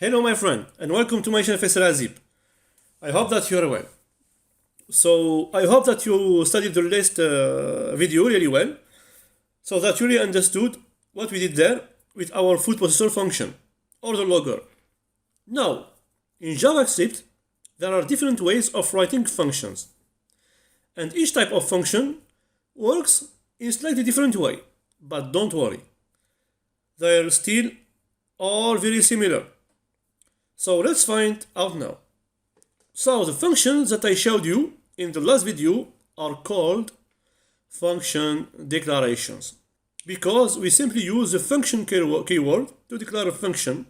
Hello my friend and welcome to my channel Faisal Azib. I hope that you are well. So I hope that you studied the last video really well, so that you really understood what we did there with our food processor function or the logger. Now, in JavaScript, there are different ways of writing functions, and each type of function works in slightly different way, but don't worry, they are still all very similar. So let's find out now. So the functions that I showed you in the last video are called function declarations, because we simply use the function keyword to declare a function,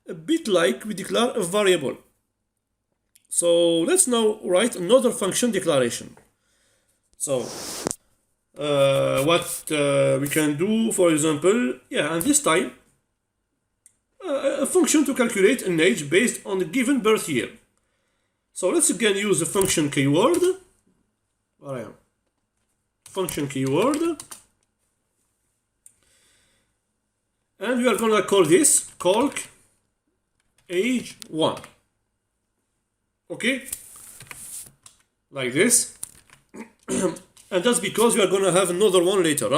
a bit like we declare a variable. So let's now write another function declaration. So what we can do, for example, and this time a function to calculate an age based on a given birth year. So let's again use the function keyword. Where I am? Function keyword, and we are gonna call this calc age 1. Okay, like this. And that's because we are gonna have another one later,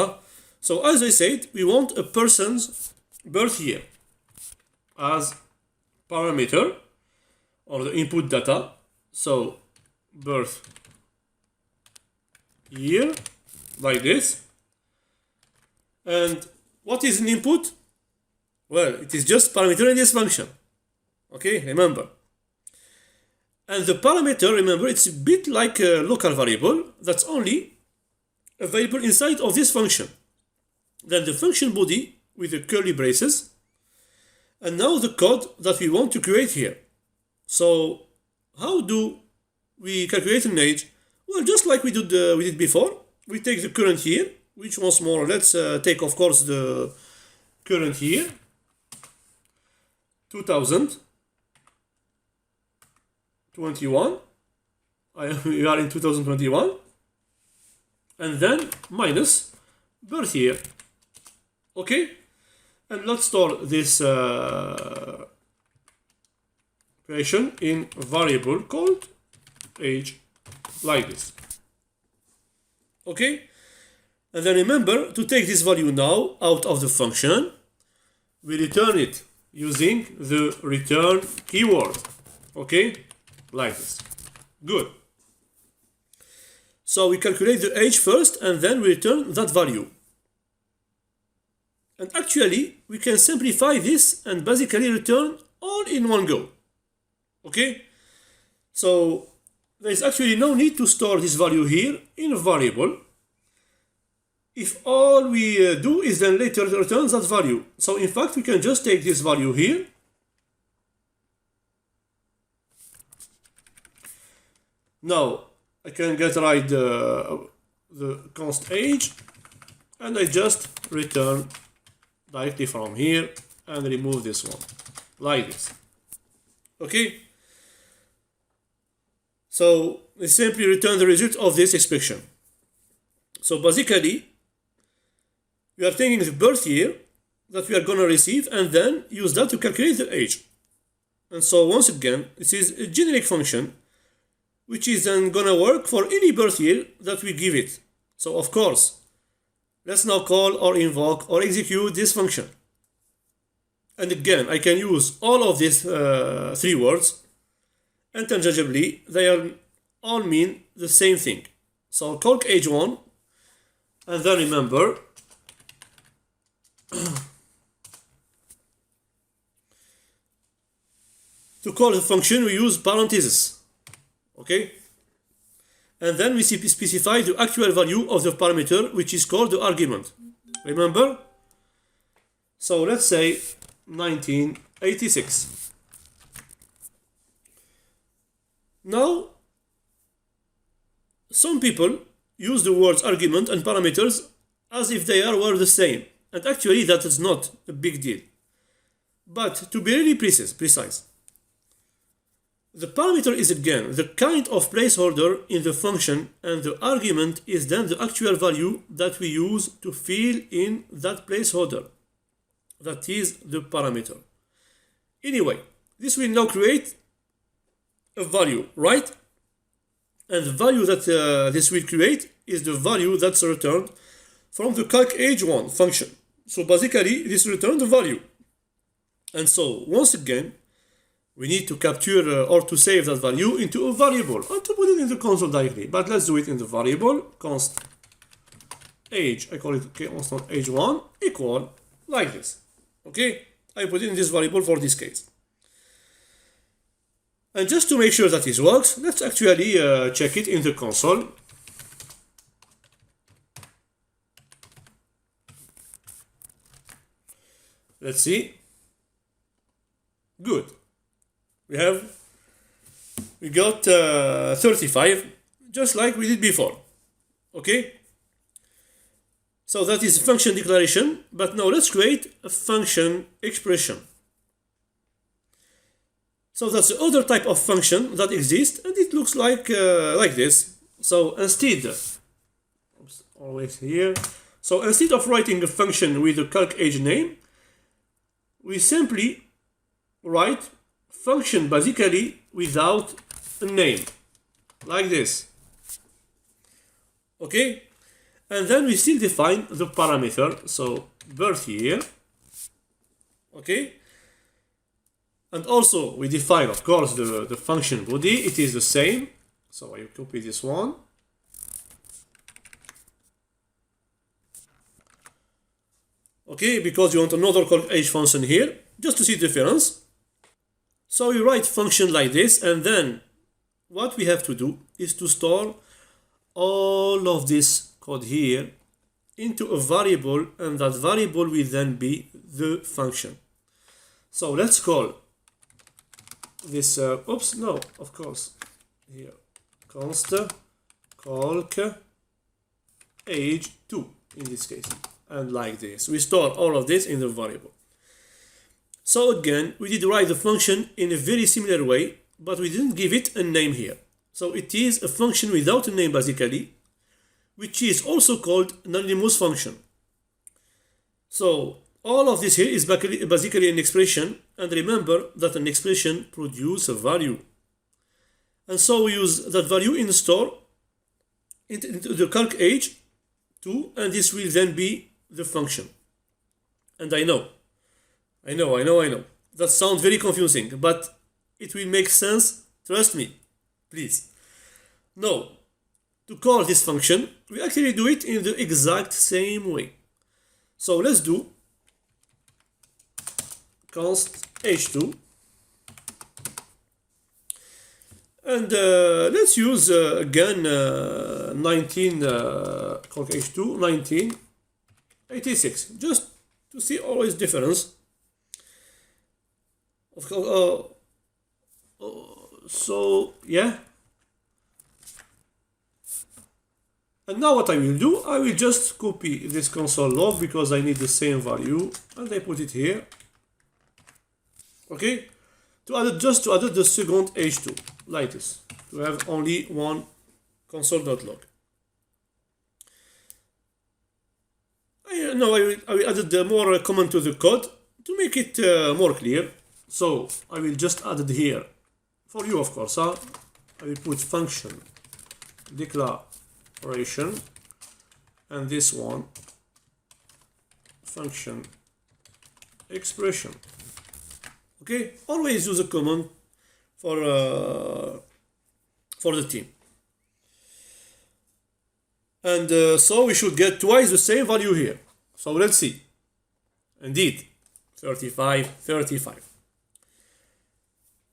So as I said, we want a person's birth year as parameter or the input data. So birth year, like this. And what is an input? Well, it is just parameter in this function. Okay, remember. And the parameter, remember, it's a bit like a local variable that's only available inside of this function. Then the function body with the curly braces, and now the code that we want to create here. So how do we calculate an age? Well, just like we did before, we take the current year, which once more, let's take of course the current year, 2021. We are in 2021, and then minus birth year. Okay, and let's store this creation in a variable called age, like this. Okay, and then remember to take this value now out of the function. We return it using the return keyword. Okay, like this. Good. So we calculate the age first and then we return that value. And actually, we can simplify this and basically return all in one go. Okay? So there is actually no need to store this value here in a variable if all we do is then later return that value. So in fact, we can just take this value here now. I can get rid the const age, and I just return directly from here and remove this one, like this. Okay? So we simply return the result of this expression. So basically, we are taking the birth year that we are going to receive and then use that to calculate the age. And so once again, this is a generic function which is then going to work for any birth year that we give it. So of course, let's now call or invoke or execute this function. And again, I can use all of these three words. Interchangeably, they all mean the same thing. So calc age 1, and then remember to call the function we use parentheses. Okay, and then we specify the actual value of the parameter, which is called the argument. Remember? So let's say 1986. Now, some people use the words argument and parameters as if they were the same, and actually that is not a big deal. But to be really precise, the parameter is again the kind of placeholder in the function, and the argument is then the actual value that we use to fill in that placeholder. That is the parameter. Anyway, this will now create a value, right? And the value that this will create is the value that's returned from the calc age1 function. So basically, this returns the value. And so, once again, we need to capture or to save that value into a variable and to put it in the console directly. But let's do it in the variable const age. I call it constant age1 equal like this. Okay, I put it in this variable for this case. And just to make sure that this works, let's actually check it in the console. Let's see. Good. We got 35, just like we did before. Okay? So that is function declaration, but now let's create a function expression. So that's the other type of function that exists, and it looks like this. So instead, always here. So instead of writing a function with a calc age name, we simply write function basically without a name, like this. Okay, and then we still define the parameter. So birth year. Okay. And also we define, of course, the function body. It is the same. So I copy this one. Okay, because you want another calc age function here, just to see the difference. So you write function like this, and then what we have to do is to store all of this code here into a variable, and that variable will then be the function. So let's call this of course here const calc age2 in this case, and like this we store all of this in the variable. So again, we did write the function in a very similar way, but we didn't give it a name here. So it is a function without a name basically, which is also called an anonymous function. So all of this here is basically an expression, and remember that an expression produces a value. And so we use that value in the store into the calc age2, and this will then be the function. And I know. That sounds very confusing, but it will make sense, trust me, please. Now, to call this function, we actually do it in the exact same way. So let's do const age2, and let's use again 19 calc age2 1986, just to see always difference. Of course, so yeah. And now what I will do, I will just copy this console log because I need the same value, and I put it here. Okay, to add the second age2 like this, to have only one console.log. I will add the more comment to the code to make it more clear. So I will just add it here for you, of course. I will put function declaration, and this one function expression. Okay, always use a command for the team. And so we should get twice the same value here. So let's see. Indeed, 35.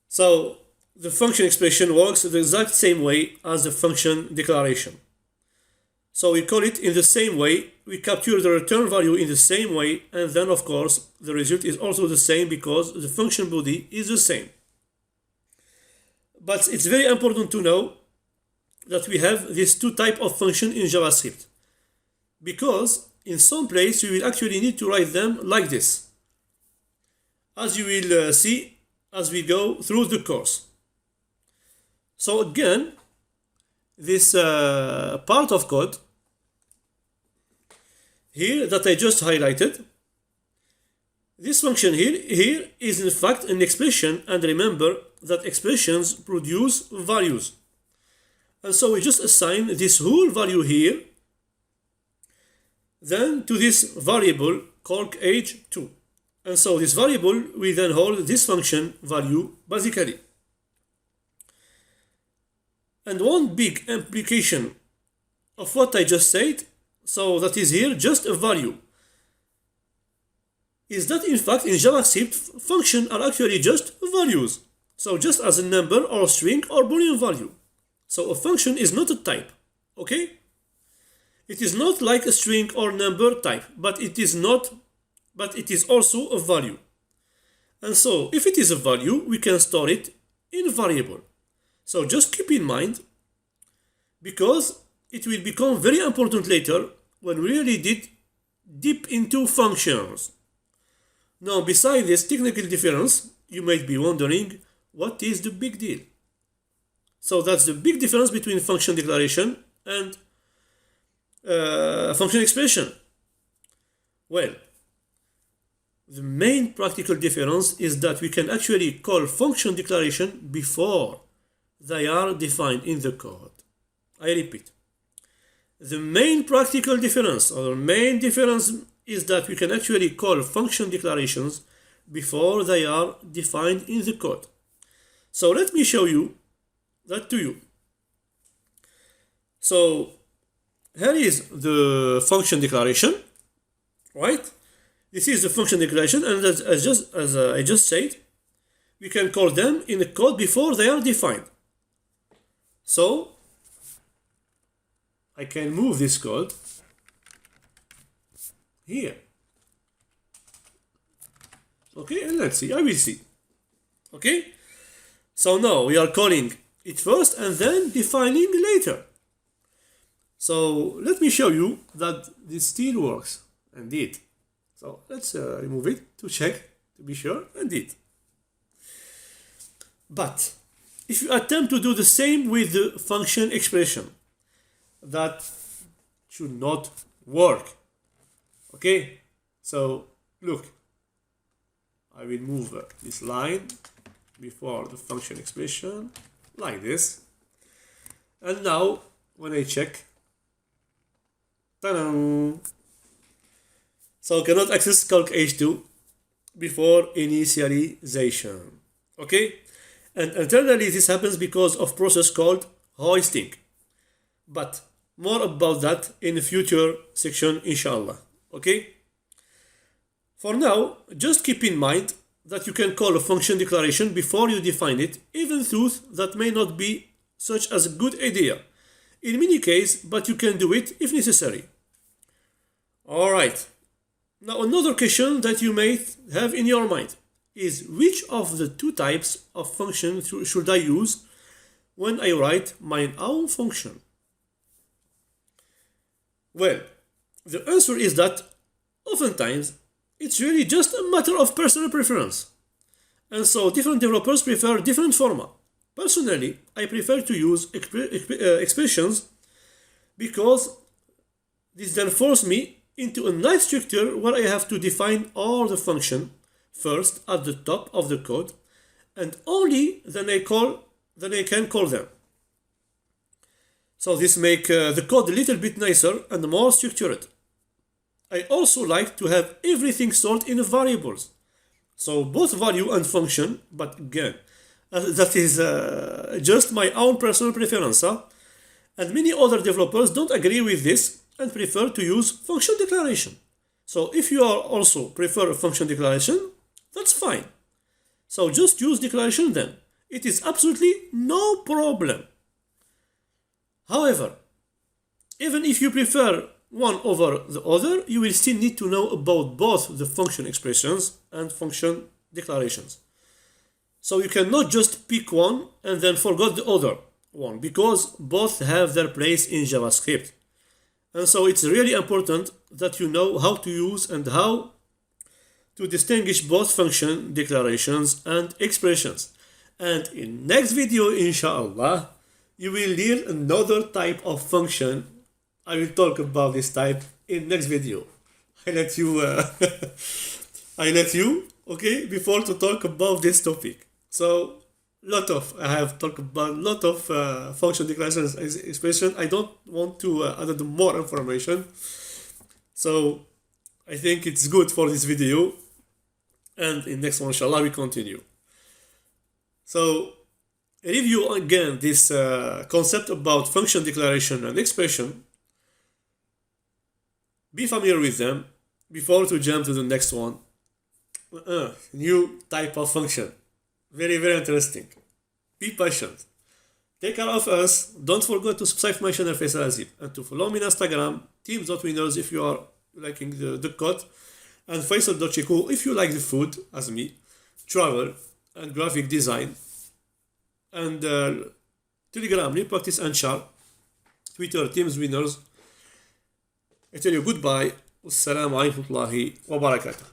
So the function expression works the exact same way as the function declaration. So we call it in the same way, we capture the return value in the same way, and then of course the result is also the same because the function body is the same. But it's very important to know that we have these two types of function in JavaScript, because in some place we will actually need to write them like this, as you will see as we go through the course. So again, this part of code here that I just highlighted, this function here is in fact an expression, and remember that expressions produce values. And so we just assign this whole value here then to this variable called age2. And so this variable we then hold this function value basically. And one big implication of what I just said, so that is here just a value, is that in fact in JavaScript functions are actually just values. So just as a number or string or boolean value. So a function is not a type, okay? It is not like a string or number type, but it is also a value. And so if it is a value, we can store it in a variable. So just keep in mind, because it will become very important later when we really did deep into functions. Now, beside this technical difference, you might be wondering, what is the big deal? So that's the big difference between function declaration and function expression. Well, the main practical difference is that we can actually call function declaration before they are defined in the code. I repeat, the main practical difference, or the main difference, is that we can actually call function declarations before they are defined in the code. So let me show you that to you. So here is the function declaration, right? This is the function declaration, and as I just said, we can call them in the code before they are defined. So I can move this code here. Okay, and let's see, I will see. Okay, so now we are calling it first and then defining later. So let me show you that this still works, indeed. So let's remove it to check, to be sure, indeed. But if you attempt to do the same with the function expression, that should not work. Okay, so look, I will move this line before the function expression like this, and now when I check, ta-da! So cannot access calc h2 before initialization. Okay, and internally this happens because of process called hoisting, but more about that in the future section, inshallah. Okay, for now just keep in mind that you can call a function declaration before you define it, even though that may not be such as a good idea in many cases, but you can do it if necessary. Alright, now another question that you may have in your mind is, which of the two types of function should I use when I write my own function? Well, the answer is that oftentimes it's really just a matter of personal preference. And so different developers prefer different format. Personally, I prefer to use expressions because this then forces me into a nice structure where I have to define all the function first at the top of the code, and only then I can call them. So this makes the code a little bit nicer and more structured. I also like to have everything stored in variables. So both value and function, but again, that is just my own personal preference. And many other developers don't agree with this and prefer to use function declaration. So if you are also prefer a function declaration, that's fine. So just use declaration then. It is absolutely no problem. However, even if you prefer one over the other, you will still need to know about both the function expressions and function declarations. So you cannot just pick one and then forget the other one, because both have their place in JavaScript. And so it's really important that you know how to use and how to distinguish both function declarations and expressions. And in next video, inshallah, you will learn another type of function. I will talk about this type in next video. I let you I let you, okay, before to talk about this topic. So, I have talked about lot of function declarations expression. I don't want to add more information. So, I think it's good for this video. And in next one, inshallah, we continue. So, review again this concept about function declaration and expression. Be familiar with them before to jump to the next one. New type of function. Very, very interesting. Be patient. Take care of us. Don't forget to subscribe to my channel Faisal Azib and to follow me on Instagram, teams.winners if you are liking the code, and Faisal.chiku if you like the food, as me, travel, and graphic design, and Telegram, New Practice and Char, Twitter, Teams Winners. I tell you goodbye. Wassalamu alaikum wa barakatuh.